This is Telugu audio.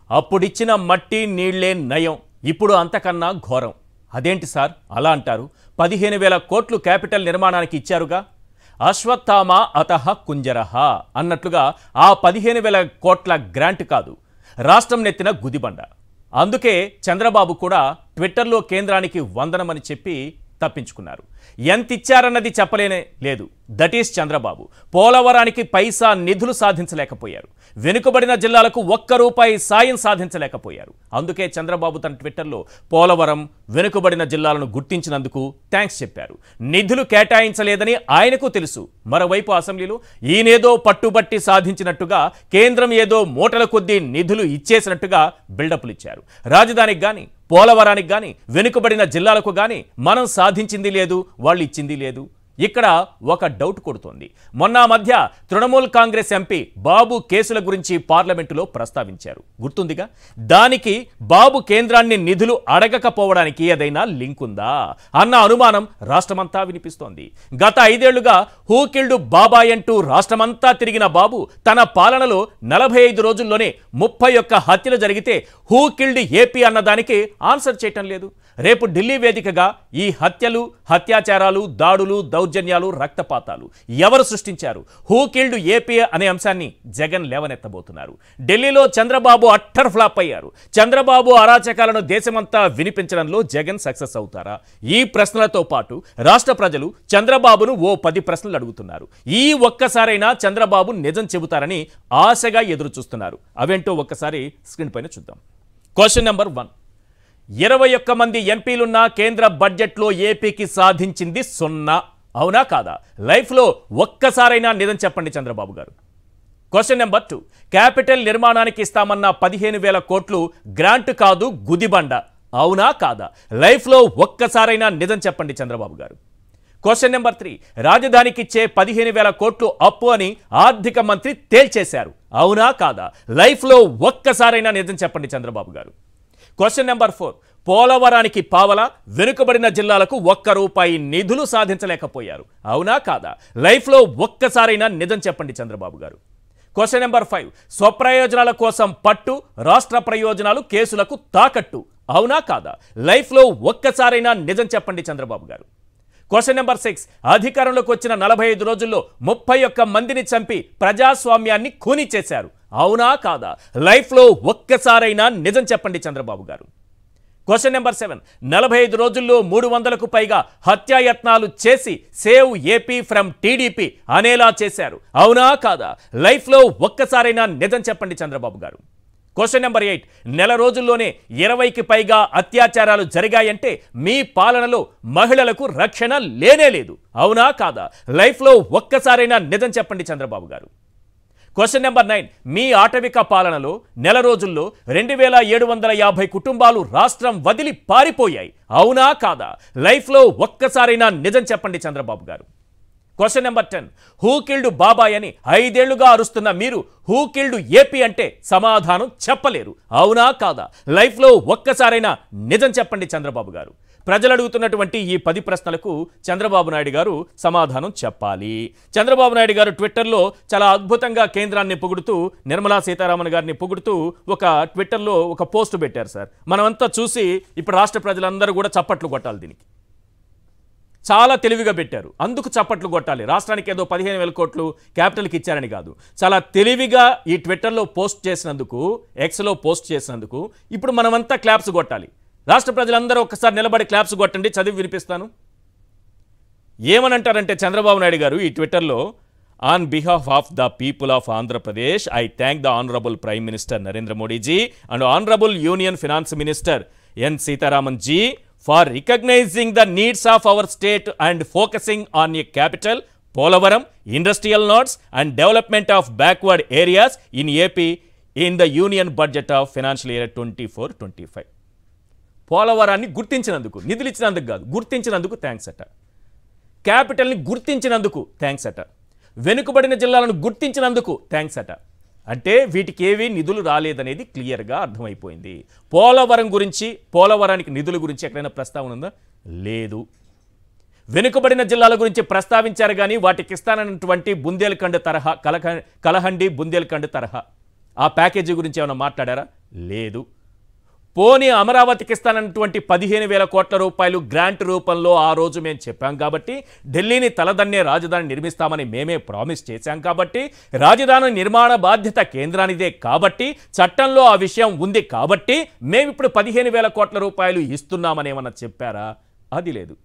అప్పుడిచ్చిన మట్టి నీళ్లే నయం, ఇప్పుడు అంతకన్నా ఘోరం. అదేంటి సార్ అలా అంటారు? 15,000 కోట్లు క్యాపిటల్ నిర్మాణానికి ఇచ్చారుగా. అశ్వత్థామ అతః కుంజరః అన్నట్లుగా ఆ 15,000 కోట్ల గ్రాంట్ కాదు, రాష్ట్రం నెత్తిన గుదిబండ. అందుకే చంద్రబాబు కూడా ట్విట్టర్లో కేంద్రానికి వందనమని చెప్పి తప్పించుకున్నారు. ఎంత ఇచ్చారన్నది చెప్పలేనే లేదు. That is Chandrababu. పోలవరానికి పైసా నిధులు సాధించలేకపోయారు. వెనుకబడిన జిల్లాలకు ₹1 సాయం సాధించలేకపోయారు. అందుకే చంద్రబాబు తన ట్విట్టర్లో పోలవరం, వెనుకబడిన జిల్లాలను గుర్తించినందుకు థ్యాంక్స్ చెప్పారు. నిధులు కేటాయించలేదని ఆయనకు తెలుసు. మరోవైపు అసెంబ్లీలో ఈయనేదో పట్టుబట్టి సాధించినట్టుగా, కేంద్రం ఏదో మూటల కొద్దీ నిధులు ఇచ్చేసినట్టుగా బిల్డప్లు ఇచ్చారు. రాజధానికి కానీ, పోలవరానికి కానీ, వెనుకబడిన జిల్లాలకు కానీ మనం సాధించింది లేదు, వాళ్ళు ఇచ్చింది లేదు. ఇక్కడ ఒక డౌట్ కొడుతోంది. మొన్న మధ్య తృణమూల్ కాంగ్రెస్ ఎంపీ బాబు కేసుల గురించి పార్లమెంటులో ప్రస్తావించారు, గుర్తుందిగా. దానికి బాబు కేంద్రాన్ని నిధులు అడగకపోవడానికి ఏదైనా లింక్ ఉందా అన్న అనుమానం రాష్ట్రమంతా వినిపిస్తోంది. గత 5 ఏళ్లుగా హూ కిల్డ్ బాబాయ్ అంటూ రాష్ట్రమంతా తిరిగిన బాబు తన పాలనలో 45 రోజుల్లోనే 31 హత్యలు జరిగితే హూ కిల్డ్ ఏపీ అన్నదానికి ఆన్సర్ చేయటం లేదు. రేపు ఢిల్లీ వేదికగా ఈ హత్యలు, హత్యాచారాలు, దాడులు, దౌర్జన్యాలు, రక్తపాతాలు ఎవరు సృష్టించారు, హూ కిల్డ్ ఏపీ అనే అంశాన్ని జగన్ లేవనెత్తబోతున్నారు. ఢిల్లీలో చంద్రబాబు అట్టర్ ఫ్లాప్ అయ్యారు. చంద్రబాబు అరాచకాలను దేశమంతా వినిపించడంలో జగన్ సక్సెస్ అవుతారా? ఈ ప్రశ్నలతో పాటు రాష్ట్ర ప్రజలు చంద్రబాబును ఓ 10 ప్రశ్నలు అడుగుతున్నారు. ఈ ఒక్కసారైనా చంద్రబాబు నిజం చెబుతారని ఆశగా ఎదురు చూస్తున్నారు. అవేంటో ఒక్కసారి స్క్రీన్ పైన చూద్దాం. Question number 1. 21 మంది ఎంపీలున్న కేంద్ర బడ్జెట్లో ఏపీకి సాధించింది 0. అవునా కాదా? లైఫ్లో ఒక్కసారైనా నిజం చెప్పండి చంద్రబాబు గారు. Question number 2. క్యాపిటల్ నిర్మాణానికి ఇస్తామన్న 15,000 కోట్లు గ్రాంట్ కాదు, గుదిబండ. అవునా కాదా? లైఫ్లో ఒక్కసారైనా నిజం చెప్పండి చంద్రబాబు గారు. Question number 3. రాజధానికిచ్చే 15,000 కోట్లు అప్పు అని ఆర్థిక మంత్రి తేల్చేశారు. అవునా కాదా? లైఫ్లో ఒక్కసారైనా నిజం చెప్పండి చంద్రబాబు గారు. Question number 4. పోలవరానికి పావల, వెనుకబడిన జిల్లాలకు ₹1 నిధులు సాధించలేకపోయారు. అవునా కాదా? లైఫ్లో ఒక్కసారైనా నిజం చెప్పండి చంద్రబాబు గారు. Question number 5. స్వప్రయోజనాల కోసం పట్టు, రాష్ట్ర ప్రయోజనాలు కేసులకు తాకట్టు. అవునా కాదా? లైఫ్లో ఒక్కసారైనా నిజం చెప్పండి చంద్రబాబు గారు. Question number 6. అధికారంలోకి వచ్చిన 45 రోజుల్లో 31 మందిని చంపి ప్రజాస్వామ్యాన్ని ఖూనీ చేశారు. అవునా కాదా? లైఫ్లో ఒక్కసారైనా నిజం చెప్పండి చంద్రబాబు గారు. Question number 7. 45 రోజుల్లో 300కు పైగా హత్యాయత్నాలు చేసి సేవ్ ఏపీ ఫ్రమ్ టీడీపీ అనేలా చేశారు. అవునా కాదా? లైఫ్లో ఒక్కసారైనా నిజం చెప్పండి చంద్రబాబు గారు. Question number 8. నెల రోజుల్లోనే 20కి పైగా అత్యాచారాలు జరిగాయంటే మీ పాలనలో మహిళలకు రక్షణ లేనే లేదు. అవునా కాదా? లైఫ్లో ఒక్కసారైనా నిజం చెప్పండి చంద్రబాబు గారు. Question number 9. మీ ఆటవిక పాలనలో నెల రోజుల్లో 2,750 కుటుంబాలు రాష్ట్రం వదిలి పారిపోయాయి. అవునా కాదా? లైఫ్లో ఒక్కసారైనా నిజం చెప్పండి చంద్రబాబు గారు. Question number 10. హూ కిల్డ్ బాబాయ్ అని 5 ఏళ్లుగా అరుస్తున్న మీరు హూ కిల్డ్ ఏపీ అంటే సమాధానం చెప్పలేరు. అవునా కాదా? లైఫ్లో ఒక్కసారైనా నిజం చెప్పండి చంద్రబాబు గారు. ప్రజలు అడుగుతున్నటువంటి ఈ 10 ప్రశ్నలకు చంద్రబాబు నాయుడు గారు సమాధానం చెప్పాలి. చంద్రబాబు నాయుడు గారు ట్విట్టర్లో చాలా అద్భుతంగా కేంద్రాన్ని పొగుడుతూ, నిర్మలా సీతారామన్ గారిని పొగుడుతూ ఒక ట్విట్టర్లో ఒక పోస్ట్ పెట్టారు సార్. మనమంతా చూసి ఇప్పుడు రాష్ట్ర ప్రజలందరూ కూడా చప్పట్లు కొట్టాలి. దీనికి చాలా తెలివిగా పెట్టారు, అందుకు చప్పట్లు కొట్టాలి. రాష్ట్రానికి ఏదో 15,000 కోట్లు క్యాపిటల్కి ఇచ్చారని కాదు, చాలా తెలివిగా ఈ ట్విట్టర్లో పోస్ట్ చేసినందుకు, ఎక్స్లో పోస్ట్ చేసినందుకు ఇప్పుడు మనమంతా క్లాప్స్ కొట్టాలి. రాష్ట్ర ప్రజలందరూ ఒక్కసారి నిలబడి క్లాప్స్ కొట్టండి, చదివి వినిపిస్తాను. ఏమనంటారంటే చంద్రబాబు నాయుడు గారు ఈ ట్విట్టర్లో, on behalf of the people of Andhra Pradesh I thank the honourable prime minister Narendra Modi ji and honourable union finance minister N Sitharaman ji for recognizing the needs of our state and focusing on a capital, Polavaram, industrial nodes and development of backward areas in AP in the union budget of financial year 24-25. పోలవరాన్ని గుర్తించినందుకు, నిధులు ఇచ్చినందుకు కాదు, గుర్తించినందుకు థ్యాంక్స్ అట. క్యాపిటల్ని గుర్తించినందుకు థ్యాంక్స్ అట. వెనుకబడిన జిల్లాలను గుర్తించినందుకు థ్యాంక్స్ అట. అంటే వీటికి ఏవీ నిధులు రాలేదనేది క్లియర్గా అర్థమైపోయింది. పోలవరం గురించి, పోలవరానికి నిధుల గురించి ఎక్కడైనా ప్రస్తావన ఉందా? లేదు. వెనుకబడిన జిల్లాల గురించి ప్రస్తావించారు కానీ వాటికి ఇస్తానన్నటువంటి బుందేల్ఖండ్ తరహా, కలహండి బుందేల్ఖండ్ తరహా ఆ ప్యాకేజీ గురించి ఏమైనా మాట్లాడారా? లేదు. పోనీ అమరావతికి ఇస్తానన్నటువంటి 15,000 కోట్ల రూపాయలు గ్రాంట్ రూపంలో ఆ రోజు మేము చెప్పాం కాబట్టి, ఢిల్లీని తలదన్నే రాజధాని నిర్మిస్తామని మేమే ప్రామిస్ చేశాం కాబట్టి, రాజధాని నిర్మాణ బాధ్యత కేంద్రానిదే కాబట్టి, చట్టంలో ఆ విషయం ఉంది కాబట్టి మేమిప్పుడు 15,000 కోట్ల రూపాయలు ఇస్తున్నామని ఏమన్నా చెప్పారా? అది లేదు.